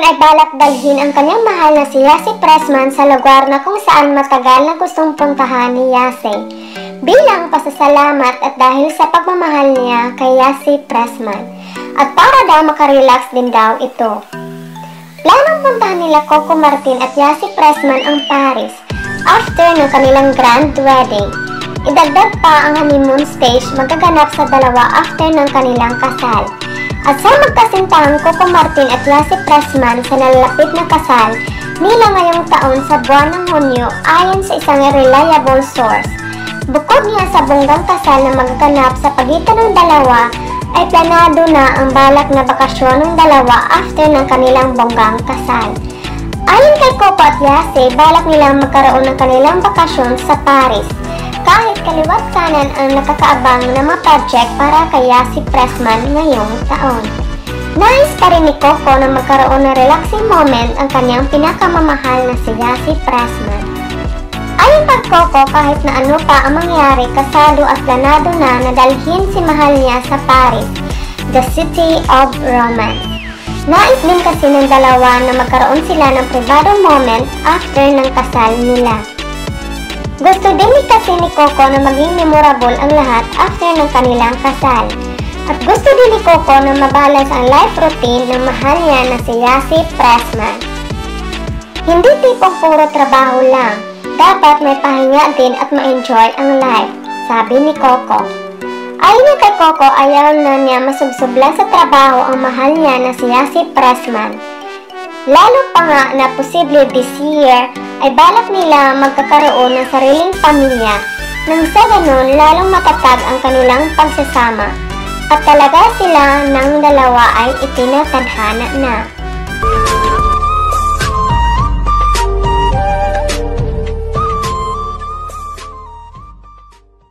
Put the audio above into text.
Ay balak dalhin ang kanyang mahal na si Yassi Pressman sa lugar na kung saan matagal na gustong puntahan ni Yassi bilang pasasalamat at dahil sa pagmamahal niya kay Yassi Pressman at para daw makarelax din daw ito. Planong puntahan nila Coco Martin at Yassi Pressman ang Paris after ng kanilang grand wedding. Idagdag pa ang honeymoon stage magaganap sa dalawa after ng kanilang kasal. At sa magkasintahang Coco Martin at Yassi Pressman sa nalalapit na kasal nila ngayong taon sa buwan ng Hunyo ayon sa isang reliable source. Bukod niya sa bonggang kasal na magaganap sa pagitan ng dalawa, ay planado na ang balak na bakasyon ng dalawa after ng kanilang bonggang kasal. Ayon kay Coco at Yassi, balak nilang magkaroon ng kanilang bakasyon sa Paris. Kahit kaliwat kanan ang nakakaabang na mga project para kay Yassi Pressman ngayong taon. Nais pa rin ni Coco na magkaroon ng relaxing moment ang kanyang pinakamamahal na si Yassi Pressman. Ayon kay Coco, kahit na ano pa ang mangyari, kasado at planado na dalhin si mahal niya sa Paris, the city of romance. Nais din kasi ng dalawa na magkaroon sila ng pribadong moment after ng kasal nila. Gusto din kasi ni Coco na maging memorable ang lahat after ng kanilang kasal. At gusto din ni Coco na mabalance ang life routine ng mahal niya na si Yassi Pressman. Hindi tipong puro trabaho lang. Dapat may pahinga din at ma-enjoy ang life, sabi ni Coco. Ayon niya kay Coco, ayaw na niya masubsublan sa trabaho ang mahal niya na si Yassi Pressman. Lalo pa nga na posible this year ay balak nila magkakaroon ng sariling pamilya nang sa ganun lalong matatag ang kanilang pagsasama at talaga sila ng dalawa ay itinatadhana na.